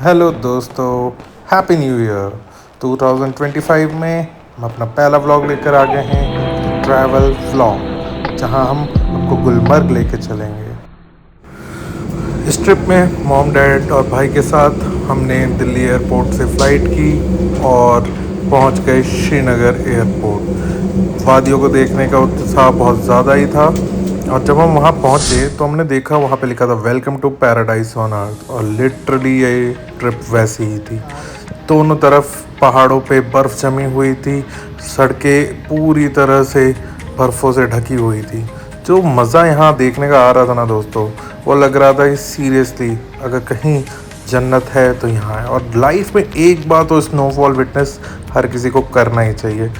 Hello दोस्तों, happy new year 2025 में हम अपना पहला व्लॉग लेकर आ गए हैं, ट्रैवल व्लॉग, जहां हम आपको गुलमर्ग लेके चलेंगे। इस ट्रिप में मॉम डैड और भाई के साथ हमने दिल्ली एयरपोर्ट से फ़्लाइट की और पहुंच गए श्रीनगर एयरपोर्ट। वादियों को देखने का उत्साह बहुत ज़्यादा ही था और जब हम वहाँ पहुँचे तो हमने देखा वहाँ पे लिखा था welcome to paradise on earth, और लिटरली ये ट्रिप वैसी ही थी। दोनों तरफ पहाड़ों पे बर्फ़ जमी हुई थी, सड़कें पूरी तरह से बर्फ़ों से ढकी हुई थी। जो मज़ा यहाँ देखने का आ रहा था ना दोस्तों, वो लग रहा था कि सीरियसली अगर कहीं जन्नत है तो यहाँ है। और लाइफ में एक बार तो स्नोफॉल विटनेस हर किसी को करना ही चाहिए।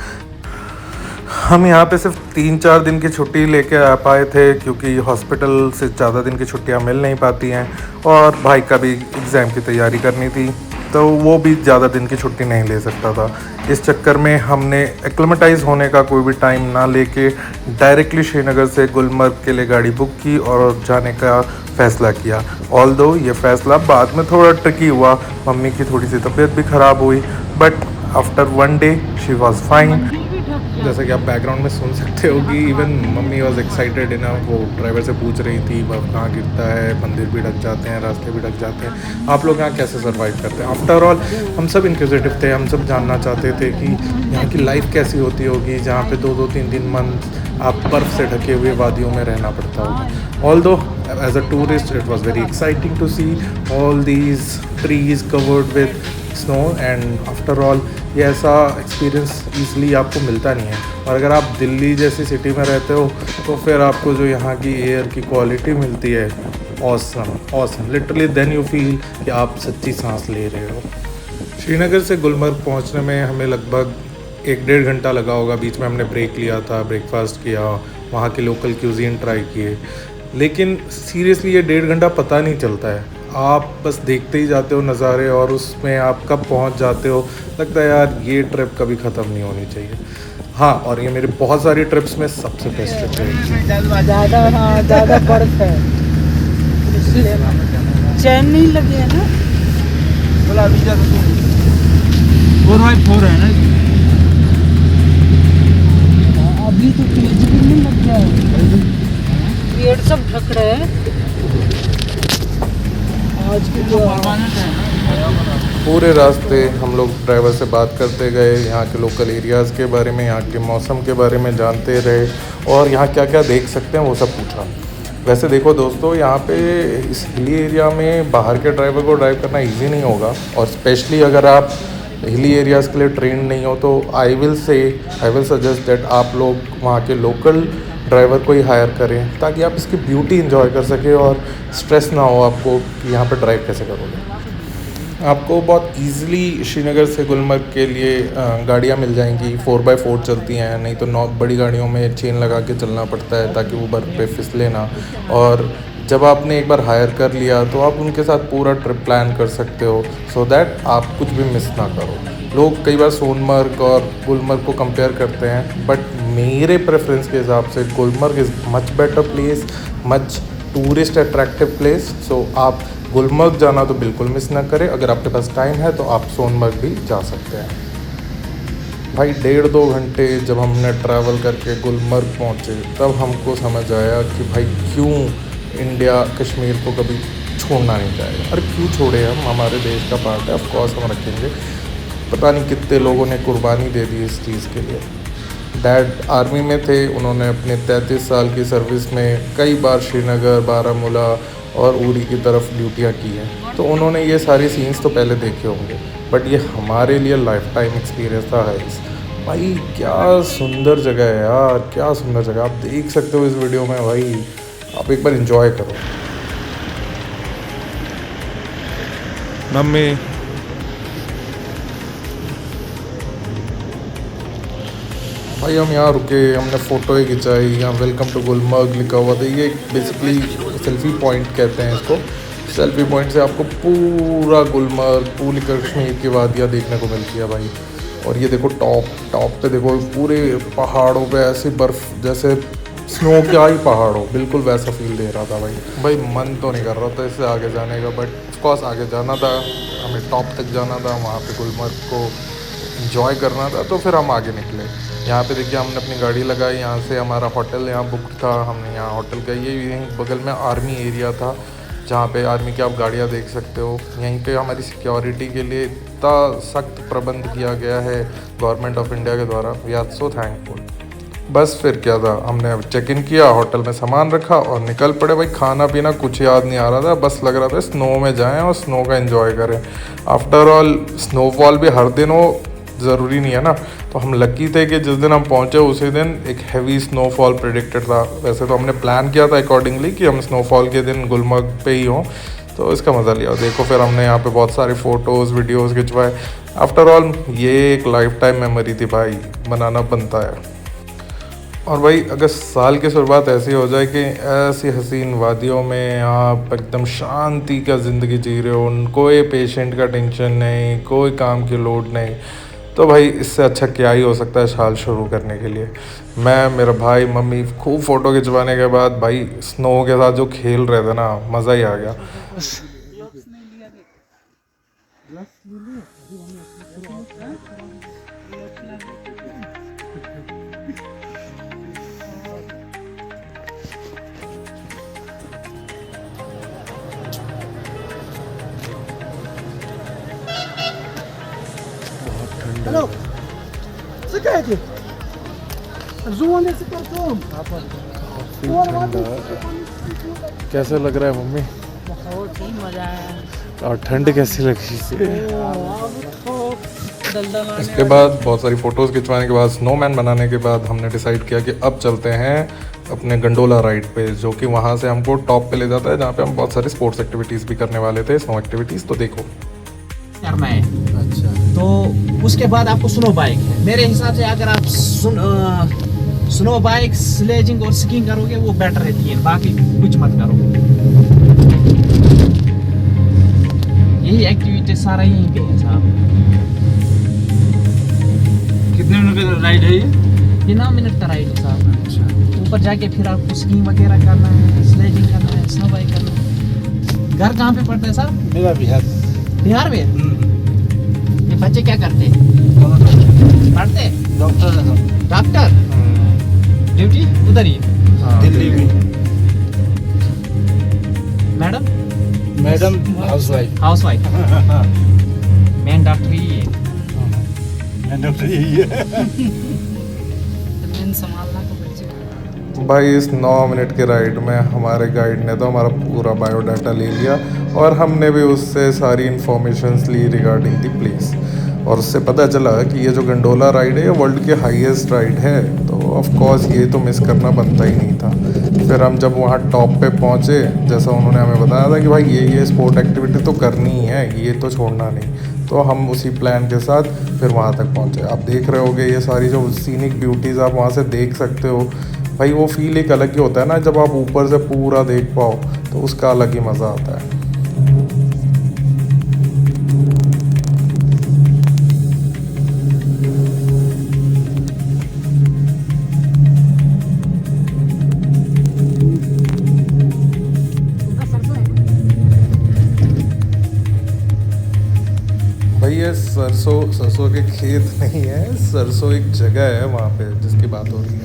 हम यहाँ पे सिर्फ 3-4 दिन की छुट्टी लेके आ पाए थे क्योंकि हॉस्पिटल से ज़्यादा दिन की छुट्टियाँ मिल नहीं पाती हैं, और भाई का भी एग्ज़ाम की तैयारी करनी थी तो वो भी ज़्यादा दिन की छुट्टी नहीं ले सकता था। इस चक्कर में हमने एक्लेमेटाइज़ होने का कोई भी टाइम ना लेके डायरेक्टली श्रीनगर से गुलमर्ग के लिए गाड़ी बुक की और जाने का फ़ैसला किया। ऑल्दो ये फ़ैसला बाद में थोड़ा ट्रिकी हुआ, मम्मी की थोड़ी सी तबीयत भी ख़राब हुई, but after 1 day she was fine. जैसा कि आप बैकग्राउंड में सुन सकते हो कि even mummy was excited enough, वो ड्राइवर से पूछ रही थी बर्फ़ कहाँ गिरता है, मंदिर भी ढक जाते हैं, रास्ते भी ढक जाते हैं, आप लोग यहाँ कैसे सर्वाइव करते हैं। आफ्टर ऑल हम सब इंक्विजिटिव थे, हम सब जानना चाहते थे कि यहाँ की लाइफ कैसी होती होगी जहाँ पे 2-2 3-3 मंथ आप बर्फ़ से ढके हुए वादियों में रहना पड़ता होगा। Although as a tourist it was very exciting to see all these trees covered with snow, and after all ये ऐसा एक्सपीरियंस ईज़िली आपको मिलता नहीं है। और अगर आप दिल्ली जैसी सिटी में रहते हो तो फिर आपको जो यहाँ की एयर की क्वालिटी मिलती है, awesome awesome, literally then you feel कि आप सच्ची सांस ले रहे हो। श्रीनगर से गुलमर्ग पहुँचने में हमें लगभग 1-1.5 घंटा लगा होगा। बीच में हमने ब्रेक लिया था, ब्रेकफास्ट किया, वहाँ के लोकल क्यूजीन ट्राई किए, लेकिन सीरियसली ये 1.5 घंटा पता नहीं चलता है। आप बस देखते ही जाते हो नज़ारे, और उसमें आप कब पहुंच जाते हो लगता है यार ये ट्रिप कभी ख़त्म नहीं होनी चाहिए। हाँ, और ये मेरे बहुत सारी ट्रिप्स में सबसे बेस्ट ट्रिप है। ज़्यादा बर्फ है इसलिए चैन नहीं लगी है ना। बोला अभी जा 4x4 है ना, अभी तो तेज भी नहीं लग रहा है, पेड़ सब ढक रहे हैं आज के लिए। पूरे रास्ते हम लोग ड्राइवर से बात करते गए, यहाँ के लोकल एरियाज़ के बारे में, यहाँ के मौसम के बारे में जानते रहे, और यहाँ क्या क्या देख सकते हैं वो सब पूछा। वैसे देखो दोस्तों, यहाँ पे इस हिली एरिया में बाहर के ड्राइवर को ड्राइव करना इजी नहीं होगा, और स्पेशली अगर आप हिली एरियाज़ के लिए ट्रेन नहीं हो तो आई विल सजेस्ट दैट आप लोग वहाँ के लोकल ड्राइवर को ही हायर करें ताकि आप इसकी ब्यूटी एंजॉय कर सकें और स्ट्रेस ना हो आपको कि यहाँ पर ड्राइव कैसे करोगे। आपको बहुत इजीली श्रीनगर से गुलमर्ग के लिए गाड़ियाँ मिल जाएंगी, 4x4 चलती हैं, नहीं तो बड़ी गाड़ियों में चेन लगा के चलना पड़ता है ताकि वो बर्फ़ पे फिसले ना। और जब आपने एक बार हायर कर लिया तो आप उनके साथ पूरा ट्रिप प्लान कर सकते हो सो दैट आप कुछ भी मिस ना करो। लोग कई बार सोनमर्ग और गुलमर्ग को कंपेयर करते हैं, बट मेरे प्रेफरेंस के हिसाब से Gulmarg is much better place, much tourist attractive place. So आप गुलमर्ग जाना तो बिल्कुल मिस ना करें। अगर आपके पास टाइम है तो आप सोनमर्ग भी जा सकते हैं। भाई 1.5-2 घंटे जब हमने ट्रैवल करके गुलमर्ग पहुँचे तब हमको समझ आया कि भाई क्यों इंडिया कश्मीर को कभी छोड़ना नहीं चाहेगा। अरे क्यों छोड़े, हम हमारे देश का पार्ट है, ऑफ कोर्स हम रखेंगे। पता नहीं कितने लोगों ने कुर्बानी दे दी इस चीज़ के लिए। डैड आर्मी में थे, उन्होंने अपने 33 साल की सर्विस में कई बार श्रीनगर, बारामूला और उरी की तरफ ड्यूटियाँ की हैं, तो उन्होंने ये सारी सीन्स तो पहले देखे होंगे, बट ये हमारे लिए लाइफ टाइम एक्सपीरियंस था। भाई क्या सुंदर जगह है यार, क्या सुंदर जगह, आप देख सकते हो इस वीडियो में। भाई आप एक बार एंजॉय करो। मम्मी भाई हम यहाँ रुके, हमने फ़ोटो ही खिंचाई, यहाँ वेलकम टू गुलमर्ग लिखा हुआ था। ये बेसिकली सेल्फ़ी पॉइंट कहते हैं इसको। सेल्फ़ी पॉइंट से आपको पूरा गुलमर्ग, पूरी कश्मीर की वादियाँ देखने को मिलती है भाई। और ये देखो टॉप पे देखो पूरे पहाड़ों पे ऐसी बर्फ़ जैसे स्नो क्या ही पहाड़ हो, बिल्कुल वैसा फील दे रहा था भाई। मन तो नहीं कर रहा था इससे आगे जाने का, बट ऑफकोर्स आगे जाना था। हमें टॉप तक जाना था, वहाँ पे गुलमर्ग को इंजॉय करना था, तो फिर हम आगे निकले। यहाँ पे देखिए हमने अपनी गाड़ी लगाई, यहाँ से हमारा होटल यहाँ बुक था, हमने यहाँ होटल का ये यहीं बगल में आर्मी एरिया था जहाँ पे आर्मी की आप गाड़ियाँ देख सकते हो। यहीं पे हमारी सिक्योरिटी के लिए इतना सख्त प्रबंध किया गया है गवर्नमेंट ऑफ इंडिया के द्वारा, वी आर सो थैंकफुल। बस फिर क्या था, हमने चेक इन किया, होटल में सामान रखा और निकल पड़े। भाई खाना पीना कुछ याद नहीं आ रहा था, बस लग रहा था स्नो में जाएं और स्नो का एंजॉय करें। आफ्टर ऑल स्नोफॉल भी हर दिन हो ज़रूरी नहीं है ना, तो हम लकी थे कि जिस दिन हम पहुँचे उसी दिन एक हैवी स्नोफॉल प्रेडिक्टेड था। वैसे तो हमने प्लान किया था अकॉर्डिंगली कि हम स्नोफॉल के दिन गुलमर्ग पे ही हों, तो इसका मज़ा लिया। देखो फिर हमने यहाँ पे बहुत सारे फ़ोटोज़ वीडियोज़ खिंचवाए। आफ्टर ऑल ये एक लाइफ टाइम मेमोरी थी भाई, बनाना बनता है। और भाई अगर साल की शुरुआत ऐसी हो जाए कि ऐसी हसीन वादियों में आप एकदम शांति का ज़िंदगी जी रहे हो, कोई पेशेंट का टेंशन नहीं, कोई काम की लोड नहीं, तो भाई इससे अच्छा क्या ही हो सकता है साल शुरू करने के लिए। मैं, मेरा भाई, मम्मी खूब फ़ोटो खिंचवाने के बाद भाई स्नो के साथ जो खेल रहे थे ना, मज़ा ही आ गया। Hallo. Sigarette. So eine Situation. कैसा लग रहा है मम्मी? बहुत ही मजा आया। और ठंड कैसी लगी? दलदल इसके बाद बहुत सारी फ़ोटोज़ खिंचवाने के बाद, स्नोमैन बनाने के बाद हमने डिसाइड किया कि अब चलते हैं अपने गंडोला राइड पे, जो कि वहाँ से हमको टॉप पे ले जाता है, जहाँ पे हम बहुत सारी स्पोर्ट्स एक्टिविटीज़ भी करने वाले थे, स्नो एक्टिविटीज़। तो देखो करना है। अच्छा। तो उसके बाद आपको स्नो बाइक है। मेरे हिसाब से अगर आप स्नो बाइक, स्लेजिंग और स्कीइंग करोगे वो बेटर रहती है, बाकी कुछ मत करो। यही एक्टिविटी सारा यहीं पे है साहब। कितने मिनट का राइड है ये? 9 मिनट का राइड है साहब। अच्छा। ऊपर जाके फिर आपको स्कीइंग वगैरह करना है, स्लेजिंग करना है, स्नो बाइक करना है। घर कहाँ पे पड़ता है साहब? मेरा बिहार। बिहार में? ये बच्चे क्या करते हैं? पढ़ते? डॉक्टर? ड्यूटी उधर ही? दिल्ली में। मैडम हाउसवाइफ मैन डॉक्टर ही है। संभालना तो बच्चे। भाई इस 9 मिनट के राइड में हमारे गाइड ने तो हमारा पूरा बायोडाटा ले लिया और हमने भी उससे सारी इन्फॉर्मेशंस ली रिगार्डिंग दी प्लेस, और उससे पता चला कि ये जो गंडोला राइड है ये वर्ल्ड की हाईएस्ट राइड है, तो ऑफ कोर्स ये तो मिस करना बनता ही नहीं था। फिर हम जब वहाँ टॉप पे पहुँचे, जैसा उन्होंने हमें बताया था कि भाई ये स्पोर्ट एक्टिविटी तो करनी ही है, ये तो छोड़ना नहीं, तो हम उसी प्लान के साथ फिर वहाँ तक पहुँचे। आप देख रहे होगे ये सारी जो सीनिक ब्यूटीज़ आप वहाँ से देख सकते हो, भाई वो फील एक अलग ही होता है ना, जब आप ऊपर से पूरा देख पाओ तो उसका अलग ही मज़ा आता है। भाई ये सरसों के खेत नहीं है, सरसों एक जगह है वहाँ पे जिसकी बात हो रही है।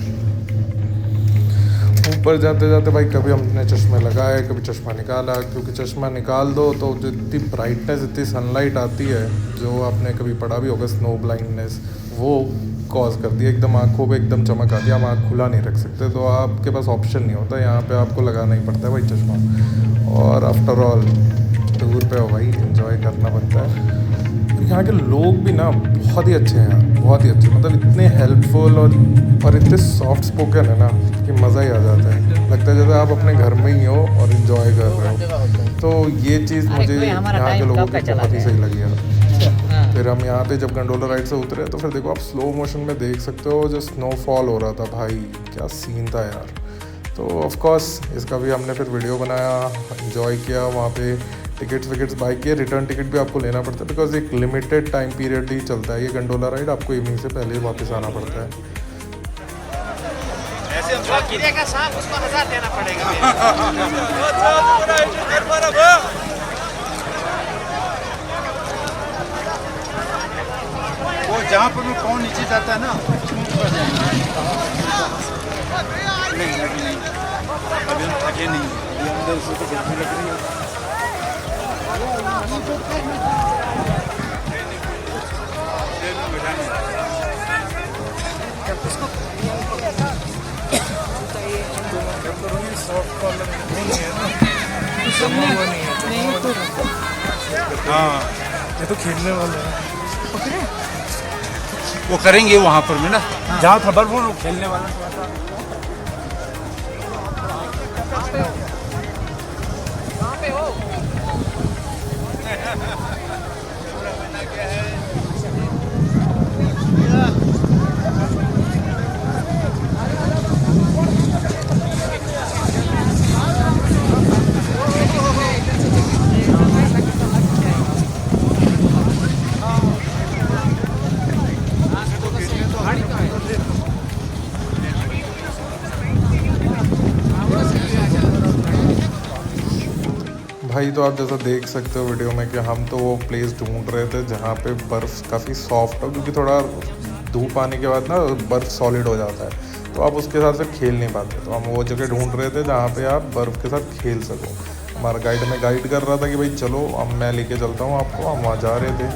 ऊपर जाते जाते भाई कभी हमने चश्मे लगाए, कभी चश्मा निकाला, क्योंकि चश्मा निकाल दो तो जो इतनी ब्राइटनेस, इतनी सनलाइट आती है, जो आपने कभी पढ़ा भी होगा स्नो ब्लाइंडनेस, वो कॉज करती है, एकदम आँखों पे एकदम चमक आती है, हम आँख खुला नहीं रख सकते, तो आपके पास ऑप्शन नहीं होता, यहाँ पे आपको लगाना ही पड़ता है भाई चश्मा। और आफ्टर ऑल टूर पे हो भाई, एंजॉय करना बनता है। यहाँ के लोग भी ना बहुत ही अच्छे हैं, बहुत ही अच्छे, मतलब इतने हेल्पफुल और इतने सॉफ्ट स्पोकन है ना कि मज़ा ही आ जाता है, लगता है जैसे आप अपने घर में ही हो और इन्जॉय कर रहे हो। तो ये चीज़ मुझे यहाँ के लोगों की बहुत ही सही लगी है। फिर हम यहाँ पे जब गंडोला राइड से उतरे तो फिर देखो आप स्लो मोशन में देख सकते हो जो स्नोफॉल हो रहा था, भाई क्या सीन था यार। तो ऑफ कोर्स इसका भी हमने फिर वीडियो बनाया, एंजॉय किया। वहाँ पे टिकट्स बाई किए, रिटर्न टिकट भी आपको लेना पड़ता है बिकॉज एक लिमिटेड टाइम पीरियड ही चलता है ये गंडोला राइड, आपको इवनिंग से पहले वापस आना पड़ता है। गिरेगा साहब उसको 1000 देना पड़ेगा। जहाँ पर मैं पाँव नीचे जाता है ना नहीं अभी नहीं, अभी हम थके नहीं, अभी अंदर से तो गर्मी लग रही है। हाँ ये तो खेलने वाले हैं, वो करेंगे वहाँ पर भी ना जहाँ था बर्फ वो खेलने वाला। भाई तो आप जैसा देख सकते हो वीडियो में कि हम तो वो प्लेस ढूंढ रहे थे जहाँ पे बर्फ़ काफ़ी सॉफ्ट हो, क्योंकि थोड़ा धूप आने के बाद ना बर्फ़ सॉलिड हो जाता है तो आप उसके साथ से खेल नहीं पाते। तो हम वो जगह ढूंढ रहे थे जहाँ पे आप बर्फ़ के साथ खेल सको। हमारा गाइड में गाइड कर रहा था कि भाई चलो अब मैं लेके चलता हूँ आपको, हम वहाँ जा रहे थे।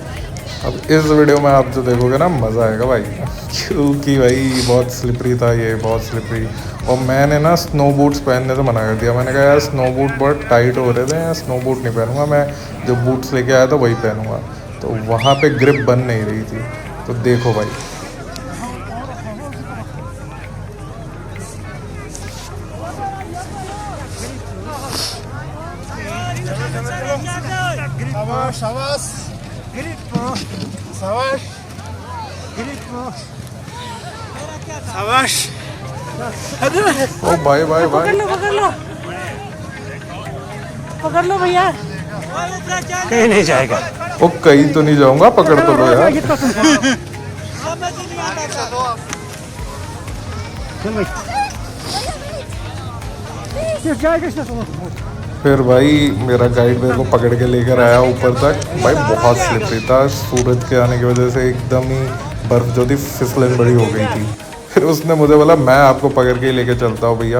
अब इस वीडियो में आप जो देखोगे ना मज़ा आएगा भाई, क्योंकि भाई बहुत स्लिपरी था ये, बहुत स्लिपरी। और मैंने ना स्नो बूट्स पहनने से मना कर दिया। मैंने कहा यार स्नो बूट बहुत टाइट हो रहे थे, स्नो बूट नहीं पहनूंगा मैं, जो बूट्स लेके आया था वही पहनूंगा। तो वहाँ पे ग्रिप बन नहीं रही थी। तो देखो भाई शाबाश शाबाश शाबाश शाबाश। ओ भाई भाई भाई पकड़ लो भैया, कहीं नहीं जाएगा। ओ कहीं तो नहीं जाऊंगा, पकड़ तो लो यार। फिर भाई मेरा गाइड मेरे को पकड़ के लेकर आया ऊपर तक। भाई बहुत स्लिपरी था, सूरज के आने की वजह से एकदम ही बर्फ़ जो थी फिसलन बड़ी हो गई थी। फिर उसने मुझे बोला मैं आपको पकड़ के लेके चलता हूँ भैया।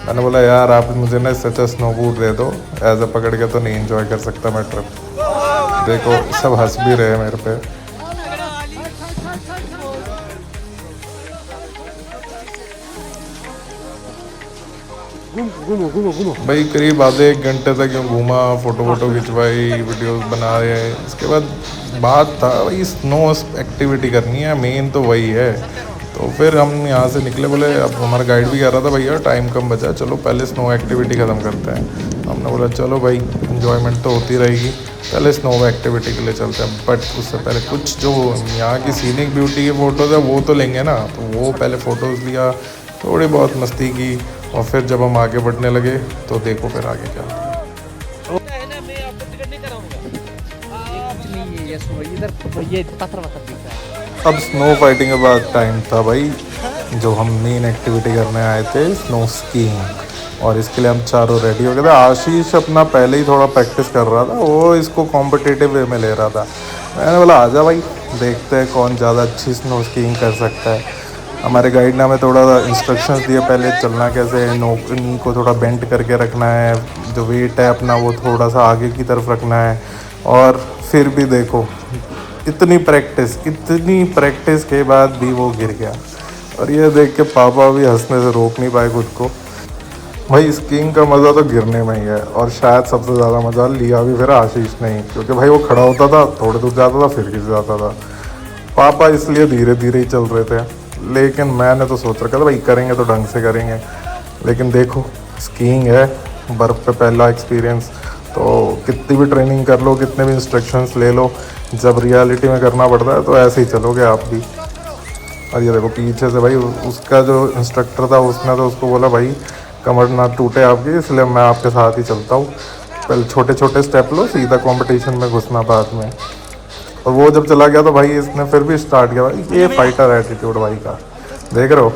मैंने बोला यार आप मुझे ना सच स्नो बूट दे दो, ऐसे पकड़ के तो नहीं एंजॉय कर सकता मैं ट्रिप। देखो सब हंस भी रहे मेरे पे। भाई करीब आधे एक घंटे तक यूँ घूमा, फ़ोटो खिंचवाई, वीडियोस बनाए। इसके बाद बात था भाई स्नो एक्टिविटी करनी है, मेन तो वही है। तो फिर हम यहाँ से निकले, बोले अब हमारा गाइड भी कह रहा था भैया टाइम कम बचा, चलो पहले स्नो एक्टिविटी ख़त्म करते हैं। हमने बोला चलो भाई इन्जॉयमेंट तो होती रहेगी, पहले स्नो एक्टिविटी के लिए चलते हैं। बट उससे पहले कुछ जो यहाँ की सीनिक ब्यूटी की फ़ोटोज़ है वो तो लेंगे ना, तो वो पहले फ़ोटोज़ लिया, थोड़ी बहुत मस्ती की, और फिर जब हम आगे बढ़ने लगे तो देखो फिर आगे क्या होता है। अब स्नो फाइटिंग के बाद टाइम था भाई जो हम मेन एक्टिविटी करने आए थे, स्नो स्कीइंग। और इसके लिए हम चारों रेडी हो गए थे। आशीष अपना पहले ही थोड़ा प्रैक्टिस कर रहा था, वो इसको कॉम्पिटिटिव वे में ले रहा था। मैंने बोला आजा भाई देखते हैं कौन ज़्यादा अच्छी स्नो स्कीइंग कर सकता है। हमारे गाइड ने हमें थोड़ा इंस्ट्रक्शंस दिए पहले चलना कैसे है, नी को थोड़ा बेंड करके रखना है, जो वेट है अपना वो थोड़ा सा आगे की तरफ रखना है। और फिर भी देखो इतनी प्रैक्टिस के बाद भी वो गिर गया। और ये देख के पापा भी हंसने से रोक नहीं पाए खुद को। भाई स्कीइंग का मज़ा तो गिरने में ही है, और शायद सबसे ज़्यादा मज़ा लिया भी फिर आशीष ने ही, क्योंकि भाई वो खड़ा होता था, थोड़े दूर जाता था, फिर गिर जाता था। पापा इसलिए धीरे धीरे ही चल रहे थे, लेकिन मैंने तो सोच रखा था भाई करेंगे तो ढंग से करेंगे। लेकिन देखो स्कीइंग है, बर्फ़ पे पहला एक्सपीरियंस, तो कितनी भी ट्रेनिंग कर लो, कितने भी इंस्ट्रक्शंस ले लो, जब रियलिटी में करना पड़ता है तो ऐसे ही चलोगे आप भी। और ये देखो पीछे से भाई उसका जो इंस्ट्रक्टर था उसने तो उसको बोला भाई कमर ना टूटे आपकी, इसलिए मैं आपके साथ ही चलता हूँ, पहले छोटे छोटे स्टेप लो, सीधा कंपटीशन में घुसना बाद में। और वो जब चला गया तो भाई इसने फिर भी स्टार्ट किया। भाई ये फाइटर एटीट्यूड भाई का देख रहे हो।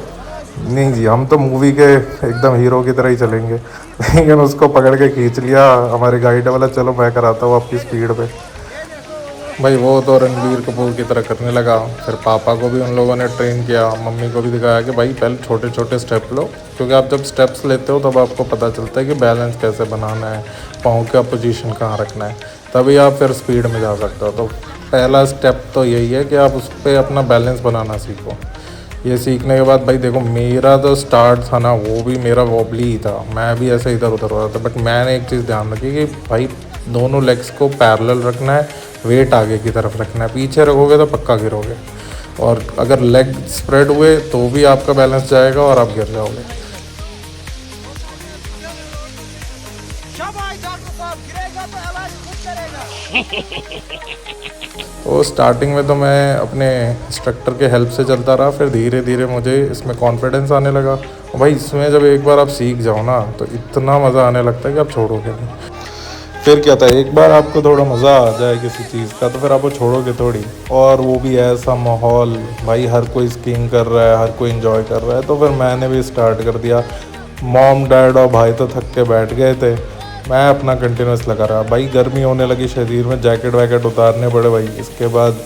नहीं जी हम तो मूवी के एकदम हीरो की तरह ही चलेंगे, लेकिन उसको पकड़ के खींच लिया हमारे गाइड वाला, चलो मैं कराता हूँ आपकी स्पीड पे। भाई वो तो रणबीर कपूर की तरह करने लगा। फिर पापा को भी उन लोगों ने ट्रेन किया, मम्मी को भी दिखाया कि भाई पहले छोटे छोटे स्टेप लो, क्योंकि आप जब स्टेप्स लेते हो तब आपको पता चलता है कि बैलेंस कैसे बनाना है, पाँव का पोजीशन कहाँ रखना है, तभी आप फिर स्पीड में जा सकते हो। तो पहला स्टेप तो यही है कि आप उस पर अपना बैलेंस बनाना सीखो। ये सीखने के बाद भाई देखो, मेरा तो स्टार्ट था ना, वो भी मेरा वॉबली ही था, मैं भी ऐसे इधर उधर हो रहा था। बट मैंने एक चीज़ ध्यान रखी कि भाई दोनों लेग्स को पैरेलल रखना है, वेट आगे की तरफ रखना है, पीछे रखोगे तो पक्का गिरोगे, और अगर लेग स्प्रेड हुए तो भी आपका बैलेंस जाएगा और आप गिर जाओगे। तो स्टार्टिंग में तो मैं अपने इंस्ट्रक्टर के हेल्प से चलता रहा, फिर धीरे धीरे मुझे इसमें कॉन्फिडेंस आने लगा। और भाई इसमें जब एक बार आप सीख जाओ ना, तो इतना मज़ा आने लगता है कि आप छोड़ोगे नहीं। फिर क्या था, एक बार आपको थोड़ा मज़ा आ जाए किसी चीज़ का, तो फिर आप वो छोड़ोगे थोड़ी। और वो भी ऐसा माहौल, भाई हर कोई स्कीइंग कर रहा है, हर कोई एंजॉय कर रहा है, तो फिर मैंने भी स्टार्ट कर दिया। मॉम डैड और भाई तो थक के बैठ गए थे, मैं अपना कंटिन्यूस लगा रहा। भाई गर्मी होने लगी शरीर में, जैकेट वैकेट उतारने पड़े भाई। इसके बाद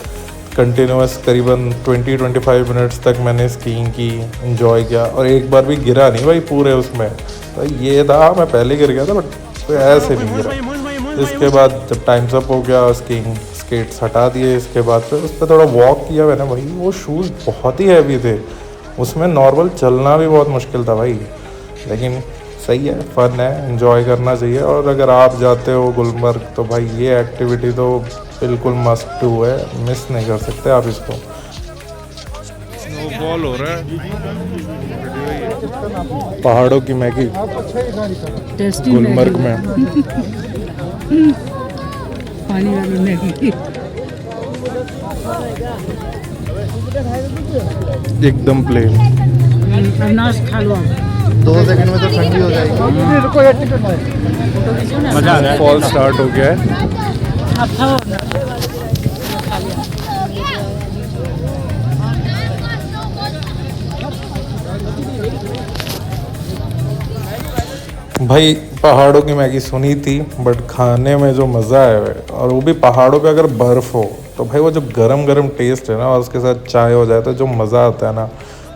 कंटिन्यूस करीबन 20-25 मिनट्स तक मैंने स्कीइंग की, एंजॉय किया, और एक बार भी गिरा नहीं भाई पूरे उसमें। तो ये था, मैं पहले गिर गया था बट तो ऐसे नहीं गिरा। इसके बाद जब टाइम्स अप हो गया, स्कीइंग स्केट्स हटा दिए, इसके बाद फिर उस पर थोड़ा वॉक किया मैंने। भाई वो शूज़ बहुत ही हैवी थे, उसमें नॉर्मल चलना भी बहुत मुश्किल था भाई। लेकिन सही है, फन है, एंजॉय करना चाहिए। और अगर आप जाते हो गुलमर्ग तो भाई ये एक्टिविटी तो बिल्कुल मस्ट डू है, मिस नहीं कर सकते आप इसको। स्नोफॉल हो रहा है, पहाड़ों की मैगी गुलमर्ग में। पानी वाली मैगी एकदम प्लेन। अनाज खा लो आप। 2 सेकंड में तो ठंडी हो जाएगी। मजा आ रहा है। फॉल स्टार्ट हो गया है। भाई पहाड़ों की मैगी सुनी थी, बट खाने में जो मज़ा है, और वो भी पहाड़ों पे अगर बर्फ़ हो तो भाई वो जो गरम गरम टेस्ट है ना, और उसके साथ चाय हो जाए तो जो मज़ा आता है ना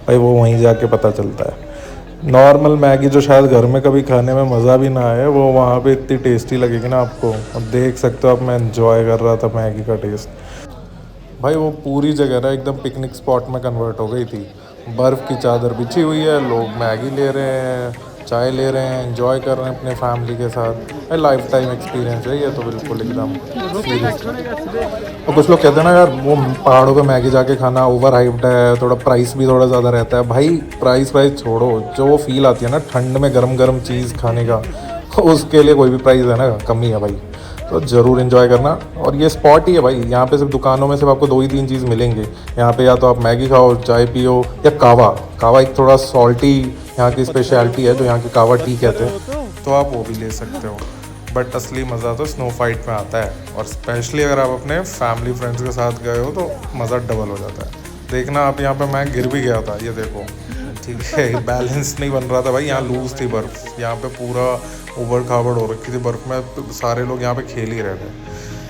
भाई, वो वहीं जाके पता चलता है। नॉर्मल मैगी जो शायद घर में कभी खाने में मज़ा भी ना आए, वो वहाँ पे इतनी टेस्टी लगेगी ना आपको। अब देख सकते हो आप, मैं एंजॉय कर रहा था मैगी का टेस्ट। भाई वो पूरी जगह ना एकदम पिकनिक स्पॉट में कन्वर्ट हो गई थी। बर्फ़ की चादर बिछी हुई है, लोग मैगी ले रहे हैं, चाय ले रहे हैं, एंजॉय कर रहे हैं अपने फैमिली के साथ। लाइफ टाइम एक्सपीरियंस है ये तो, बिल्कुल एकदम सीरियस। और कुछ लोग कहते हैं ना यार, वो पहाड़ों पे मैगी जाके खाना ओवर हाइप्ड है, थोड़ा प्राइस भी थोड़ा ज़्यादा रहता है। भाई प्राइस छोड़ो, जो वो फील आती है ना ठंड में गरम गरम चीज़ खाने का, उसके लिए कोई भी प्राइस है ना कमी है भाई। तो ज़रूर एंजॉय करना। और ये स्पॉट ही है भाई, यहाँ पे सिर्फ दुकानों में सिर्फ आपको 2 ही 3 चीज़ मिलेंगे यहाँ पे, या तो आप मैगी खाओ, चाय पियो, या कावा एक थोड़ा सॉल्टी यहाँ की स्पेशलिटी है, जो यहाँ की कावा टी कहते हैं, तो आप वो भी ले सकते हो। बट असली मज़ा तो स्नो फाइट में आता है, और स्पेशली अगर आप अपने फैमिली फ्रेंड्स के साथ गए हो तो मज़ा डबल हो जाता है। देखना आप, यहाँ पे मैं गिर भी गया था, ये देखो, ठीक है, बैलेंस नहीं बन रहा था भाई। यहाँ लूज थी बर्फ़, यहाँ पे पूरा उबड़ खाबड़ हो रखी थी बर्फ़ में, तो सारे लोग यहाँ पे खेल ही रहे थे।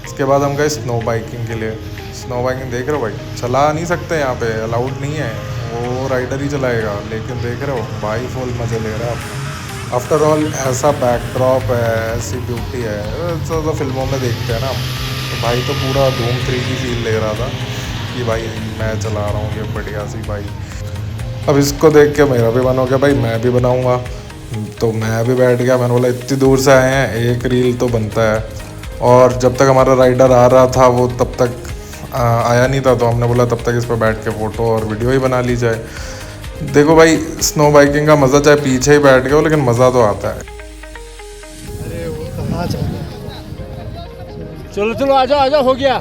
इसके बाद हम गए स्नो बाइकिंग के लिए। स्नो बाइकिंग देख रहे हो भाई, चला नहीं सकते यहाँ पे, अलाउड नहीं है, वो राइडर ही चलाएगा। लेकिन देख रहे हो भाई, फुल मज़े ले रहा है आप। आफ्टर ऑल ऐसा बैकड्रॉप है, ऐसी ब्यूटी है, तो फिल्मों में देखते हैं ना, तो भाई तो पूरा धूम 3 की फील ले रहा था कि भाई मैं चला रहा हूँ ये बढ़िया सी बाइक। अब इसको देख के मेरा भी मन हो गया भाई, मैं भी बनाऊँगा, तो मैं भी बैठ गया। मैंने बोला इतनी दूर से आए हैं, एक रील तो बनता है। और जब तक हमारा राइडर आ रहा था, वो तब तक आया नहीं था, तो हमने बोला तब तक इस पर बैठ के फ़ोटो और वीडियो ही बना ली जाए। देखो भाई, स्नो बाइकिंग का मज़ा चाहे पीछे ही बैठ गए हो, लेकिन मज़ा तो आता है। चलो चलो आ जाओ, हो गया।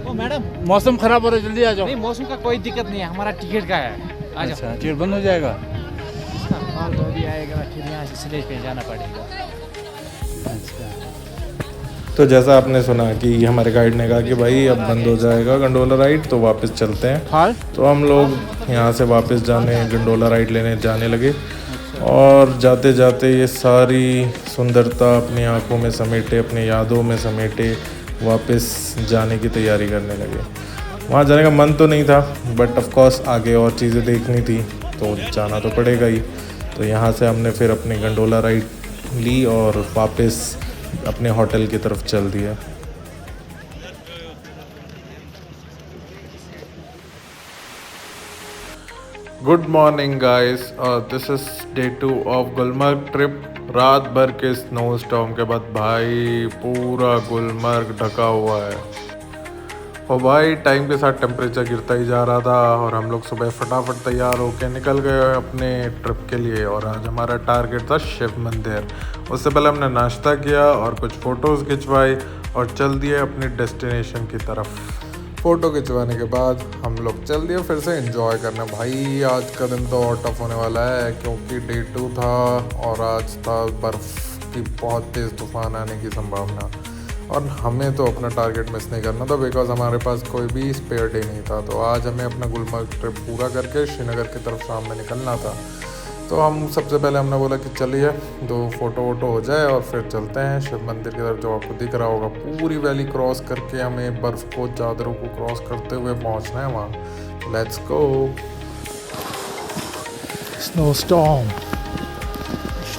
ओ मैडम, मौसम खराब हो रहा है, जल्दी आ जाओ। नहीं मौसम का कोई दिक्कत नहीं है, हमारा टिकट का है। आ जाओ। अच्छा, टिकट बंद हो जाएगा। इसका कॉल तो अभी आएगा, फिर यहाँ से स्लेज पे जाना पड़ेगा। तो जैसा आपने सुना कि हमारे गाइड ने कहा कि भाई अब बंद हो जाएगा गंडोला राइड, तो वापस चलते हैं। हाल तो हम लोग यहाँ से वापस गंडोला राइड लेने जाने लगे। और जाते जाते ये सारी सुंदरता अपनी आंखों में समेटे, अपने यादों में समेटे, वापस जाने की तैयारी करने लगे। वहाँ जाने का मन तो नहीं था, बट ऑफ कोर्स आगे और चीज़ें देखनी थी तो जाना तो पड़ेगा ही। तो यहाँ से हमने फिर अपनी गंडोला राइड ली और वापस अपने होटल की तरफ चल दिया। Good morning guys, this is day 2 of Gulmarg trip. रात भर के स्नो स्टॉर्म के बाद भाई पूरा गुलमर्ग ढका हुआ है और भाई टाइम के साथ टेम्परेचर गिरता ही जा रहा था और हम लोग सुबह फटाफट तैयार होकर निकल गए अपने ट्रिप के लिए। और आज हमारा टारगेट था शिव मंदिर। उससे पहले हमने नाश्ता किया और कुछ फ़ोटोज़ खिंचवाई और चल दिए अपनी डेस्टिनेशन की तरफ। फ़ोटो खिंचवाने के बाद हम लोग चल दिए फिर से एंजॉय करना। भाई आज का दिन तो और टफ होने वाला है क्योंकि डे 2 था और आज था बर्फ़ की बहुत तेज़ तूफ़ान आने की संभावना और हमें तो अपना टारगेट मिस नहीं करना था बिकॉज़ हमारे पास कोई भी स्पेयर डे नहीं था। तो आज हमें अपना गुलमर्ग ट्रिप पूरा करके श्रीनगर की तरफ शाम में निकलना था। तो हम सबसे पहले हमने बोला कि चलिए 2 फ़ोटो वोटो हो जाए और फिर चलते हैं शिव मंदिर की तरफ। जो आपको दिख रहा होगा पूरी वैली क्रॉस करके हमें बर्फ़ को चादरों को क्रॉस करते हुए पहुंचना है वहाँ। Let's go. Snow storm.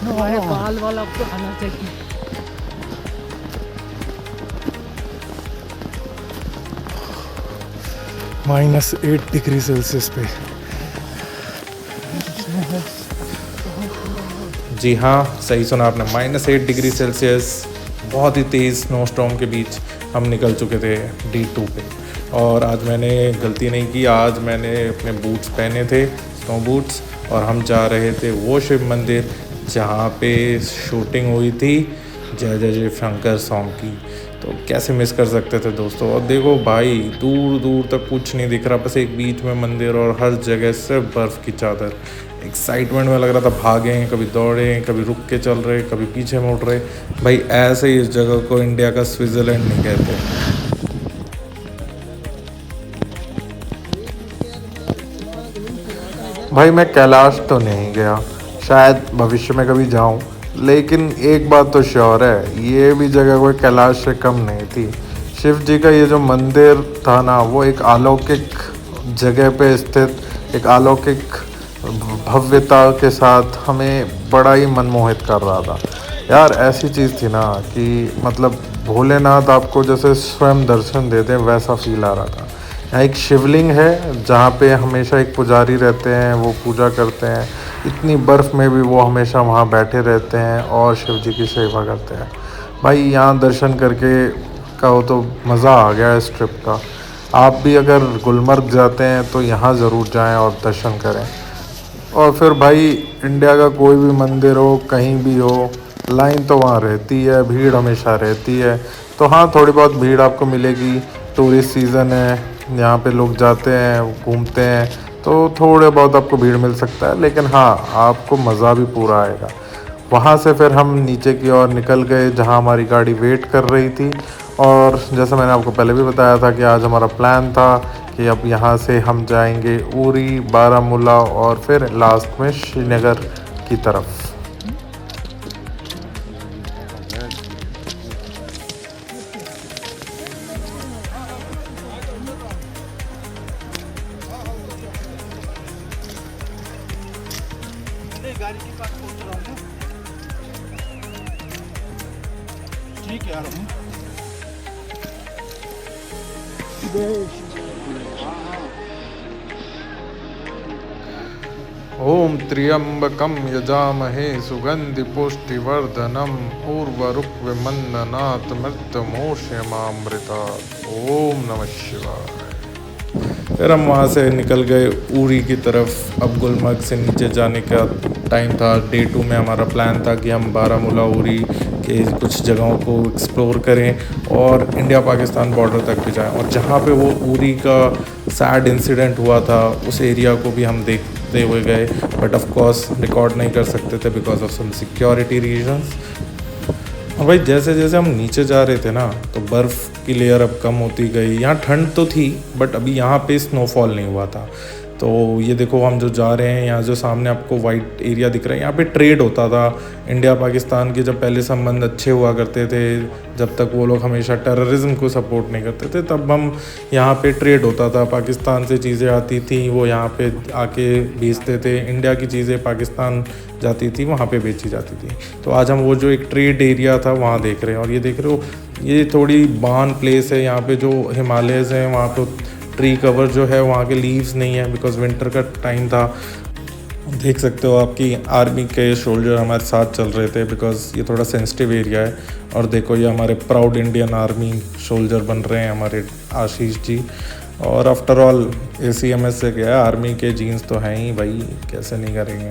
हमारे बाल वाला आपको आना चाहिए। -8 डिग्री सेल्सियस पे। जी हाँ, सही सुना आपने, -8 डिग्री सेल्सियस बहुत ही तेज़ स्नो स्टॉर्म के बीच हम निकल चुके थे डे 2 पे। और आज मैंने गलती नहीं की, आज मैंने अपने बूट्स पहने थे, स्नो बूट्स, और हम जा रहे थे वो शिव मंदिर जहाँ पे शूटिंग हुई थी जय जय जय शंकर सॉन्ग की। तो कैसे मिस कर सकते थे दोस्तों। और देखो भाई दूर दूर तक कुछ नहीं दिख रहा, बस एक बीच में मंदिर और हर जगह सिर्फ बर्फ़ की चादर। एक्साइटमेंट में लग रहा था भागे, कभी दौड़े, कभी रुक के चल रहे, कभी पीछे मुड़ रहे। भाई ऐसे ही इस जगह को इंडिया का स्विट्ज़रलैंड नहीं कहते। भाई मैं कैलाश तो नहीं गया, शायद भविष्य में कभी जाऊं, लेकिन एक बात तो श्योर है, ये भी जगह कोई कैलाश से कम नहीं थी। शिव जी का ये जो मंदिर था ना, वो एक अलौकिक जगह पे स्थित एक अलौकिक भव्यता के साथ हमें बड़ा ही मनमोहित कर रहा था यार। ऐसी चीज़ थी ना कि मतलब भोलेनाथ आपको जैसे स्वयं दर्शन देते हैं वैसा फील आ रहा था। यहाँ एक शिवलिंग है जहाँ पे हमेशा एक पुजारी रहते हैं, वो पूजा करते हैं। इतनी बर्फ़ में भी वो हमेशा वहाँ बैठे रहते हैं और शिव जी की सेवा करते हैं। भाई यहाँ दर्शन करके कहो तो मज़ा आ गया इस ट्रिप का। आप भी अगर गुलमर्ग जाते हैं तो यहाँ ज़रूर जाएं और दर्शन करें। और फिर भाई इंडिया का कोई भी मंदिर हो, कहीं भी हो, लाइन तो वहाँ रहती है, भीड़ हमेशा रहती है। तो हाँ, थोड़ी बहुत भीड़ आपको मिलेगी, टूरिस्ट सीज़न है, यहाँ पे लोग जाते हैं, घूमते हैं, तो थोड़े बहुत आपको भीड़ मिल सकता है, लेकिन हाँ आपको मज़ा भी पूरा आएगा। वहाँ से फिर हम नीचे की ओर निकल गए जहाँ हमारी गाड़ी वेट कर रही थी। और जैसा मैंने आपको पहले भी बताया था कि आज हमारा प्लान था कि अब यहाँ से हम जाएंगे उरी, बारामूला और फिर लास्ट में श्रीनगर की तरफ। गाड़ी के पास पहुंच रहा हूँ। ठीक है यार। ओम त्र्यंबकम यजामहे सुगंधि पुष्टिवर्धनम उर्वरुक्मिमंदनात् मृत्युमोक्ष्यमामृतात्। ओम नमः शिवाय। फिर हम वहाँ से निकल गए उरी की तरफ। अब गुलमर्ग से नीचे जाने का टाइम था। डे 2 में हमारा प्लान था कि हम बारामूला उरी के कुछ जगहों को एक्सप्लोर करें और इंडिया पाकिस्तान बॉर्डर तक भी जाएं। और जहाँ पे वो उरी का सैड इंसिडेंट हुआ था उस एरिया को भी हम देखते हुए गए, बट ऑफ कोर्स रिकॉर्ड नहीं कर सकते थे because of some security reasons. और भाई जैसे जैसे हम नीचे जा रहे थे ना तो बर्फ़ की लेयर अब कम होती गई। यहाँ ठंड तो थी बट अभी यहाँ पे स्नोफॉल नहीं हुआ था। तो ये देखो हम जो जा रहे हैं, यहाँ जो सामने आपको वाइट एरिया दिख रहा है, यहाँ पे ट्रेड होता था इंडिया पाकिस्तान के जब पहले संबंध अच्छे हुआ करते थे, जब तक वो लोग हमेशा टेररिज्म को सपोर्ट नहीं करते थे, तब हम यहाँ पे ट्रेड होता था। पाकिस्तान से चीज़ें आती थी, वो यहाँ पे आके बेचते थे, इंडिया की चीज़ें पाकिस्तान जाती थी, वहाँ पे बेची जाती थी। तो आज हम वो जो एक ट्रेड एरिया था वहाँ देख रहे हैं। और ये देख रहे हो, ये थोड़ी बान प्लेस है, यहाँ पे जो हिमालयज़ हैं वहाँ पे ट्री कवर जो है वहाँ के लीव्स नहीं है, बिकॉज विंटर का टाइम था। देख सकते हो आपकी आर्मी के सोल्जर हमारे साथ चल रहे थे, बिकॉज ये थोड़ा सेंसिटिव एरिया है। और देखो ये हमारे प्राउड इंडियन आर्मी सोल्जर बन रहे हैं हमारे आशीष जी। और आफ्टर ऑल ACMS से गया, आर्मी के जीन्स तो हैं ही भाई, कैसे नहीं करेंगे।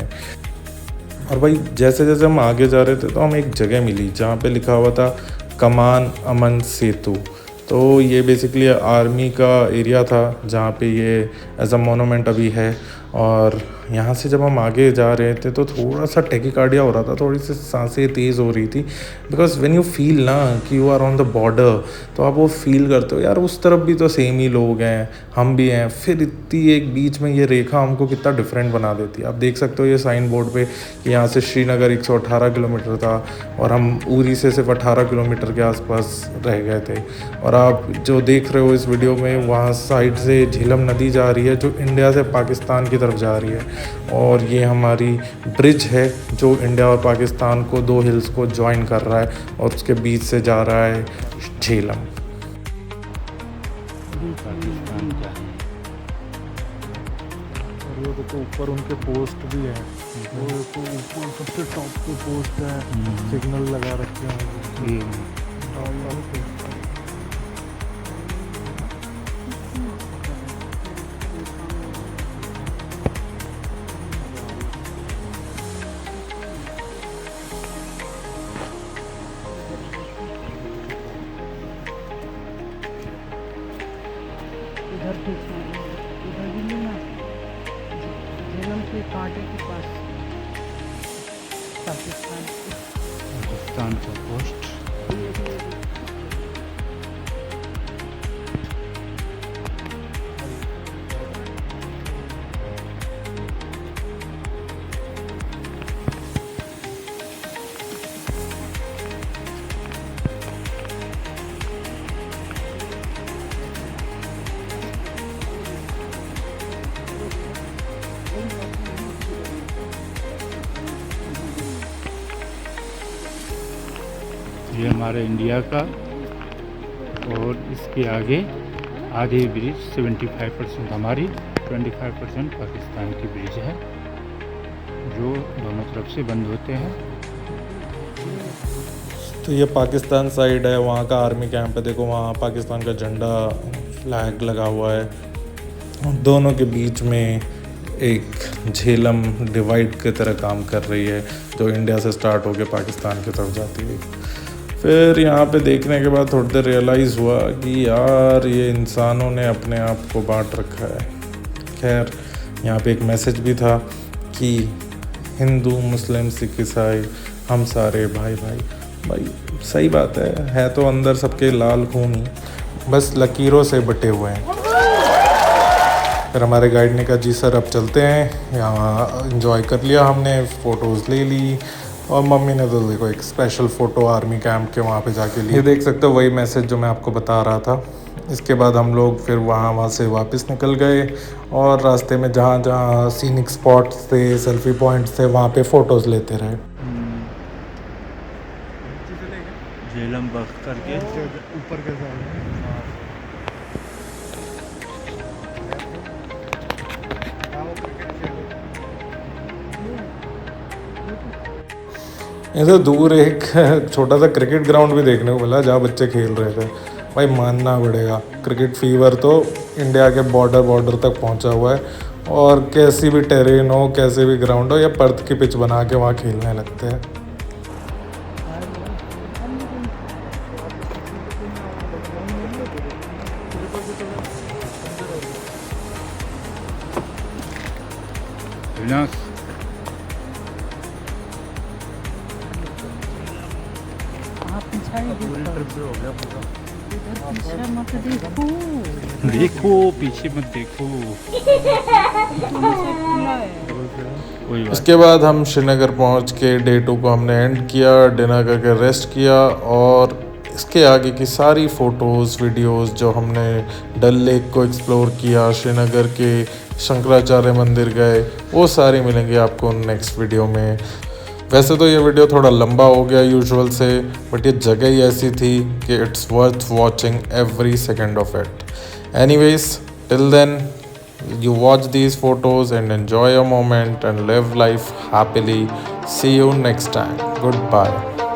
और भाई जैसे जैसे हम आगे जा रहे थे तो हमें एक जगह मिली जहाँ पे लिखा हुआ था कमान अमन सेतु। तो ये बेसिकली आर्मी का एरिया था जहाँ पे ये एज अ मोनूमेंट अभी है। और यहाँ से जब हम आगे जा रहे थे तो थोड़ा सा टेकिकार्डिया हो रहा था, थोड़ी सी सांसें तेज़ हो रही थी, बिकॉज व्हेन यू फील ना कि you are on the border, तो आप वो फील करते हो यार उस तरफ भी तो सेम ही लोग हैं, हम भी हैं, फिर इतनी एक बीच में ये रेखा हमको कितना डिफरेंट बना देती है। आप देख सकते हो ये साइन बोर्ड पे कि यहाँ से श्रीनगर 118 किलोमीटर था और हम उरी से सिर्फ 18 किलोमीटर के आसपास रह गए थे। और आप जो देख रहे हो इस वीडियो में, वहाँ साइड से झेलम नदी जा रही है जो इंडिया से पाकिस्तान की तरफ जा रही है। और ये हमारी ब्रिज है जो इंडिया और पाकिस्तान को, दो हिल्स को ज्वाइन कर रहा है, और उसके बीच से जा रहा है झेलम। और वो देखो ऊपर उनके पोस्ट भी है, वो देखो ऊपर सबसे टॉप पे पोस्ट है, सिग्नल लगा रखे हैं। इधर खींचना है, इधर भी लेना, झेलम के कांटे के पास पाकिस्तान का पोस्ट ये हमारे इंडिया का, और इसके आगे आधे ब्रिज 75% हमारी, 25% पाकिस्तान की ब्रिज है जो दोनों तरफ से बंद होते हैं। तो ये पाकिस्तान साइड है, वहाँ का आर्मी कैंप है। देखो वहाँ पाकिस्तान का झंडा फ्लैग लगा हुआ है, और दोनों के बीच में एक झेलम डिवाइड की तरह काम कर रही है जो इंडिया से स्टार्ट होकर पाकिस्तान की तरफ जाती है। फिर यहाँ पे देखने के बाद थोड़ी देर रियलाइज़ हुआ कि यार ये इंसानों ने अपने आप को बांट रखा है। खैर यहाँ पे एक मैसेज भी था कि हिंदू मुस्लिम सिख ईसाई हम सारे भाई भाई। भाई सही बात है तो अंदर सबके लाल खून ही, बस लकीरों से बटे हुए हैं। फिर हमारे गाइड ने कहा जी सर अब चलते हैं, यहाँ एंजॉय कर लिया हमने, फ़ोटोज़ ले ली, और मम्मी ने तो देखो एक स्पेशल फ़ोटो आर्मी कैंप के वहाँ पे जाके ली। ये देख सकते हो वही मैसेज जो मैं आपको बता रहा था। इसके बाद हम लोग फिर वहाँ से वापस निकल गए, और रास्ते में जहाँ जहाँ सीनिक स्पॉट्स थे, सेल्फी पॉइंट्स थे, वहाँ पे फ़ोटोज़ लेते रहे। झेलम बख करके ऊपर के साइड इधर दूर एक छोटा सा क्रिकेट ग्राउंड भी देखने को मिला जहाँ बच्चे खेल रहे थे। भाई मानना पड़ेगा, क्रिकेट फीवर तो इंडिया के बॉर्डर तक पहुँचा हुआ है, और कैसी भी टेरेन हो, कैसे भी ग्राउंड हो, या पर्थ की पिच बना के वहाँ खेलने लगते हैं। आप पिछाड़ी पूरी ट्रिप भी हो गया पूरा। पीछे मत देखो, देखो पीछे मत देखो। पीछे खुला है। कोई बात इसके बाद हम श्रीनगर पहुंच के डे 2 को हमने एंड किया, डिनर करके रेस्ट किया और इसके आगे की सारी फ़ोटोज़ वीडियोस जो हमने डल लेक को एक्सप्लोर किया, श्रीनगर के शंकराचार्य मंदिर गए, वो सारी मिलेंगे आपको नेक्स्ट वीडियो में। वैसे तो ये वीडियो थोड़ा लंबा हो गया यूजुअल से, बट ये जगह ही ऐसी थी कि it's worth watching every second of it. Anyways, till then you watch these photos and enjoy your moment and live life happily. See you next time. Goodbye.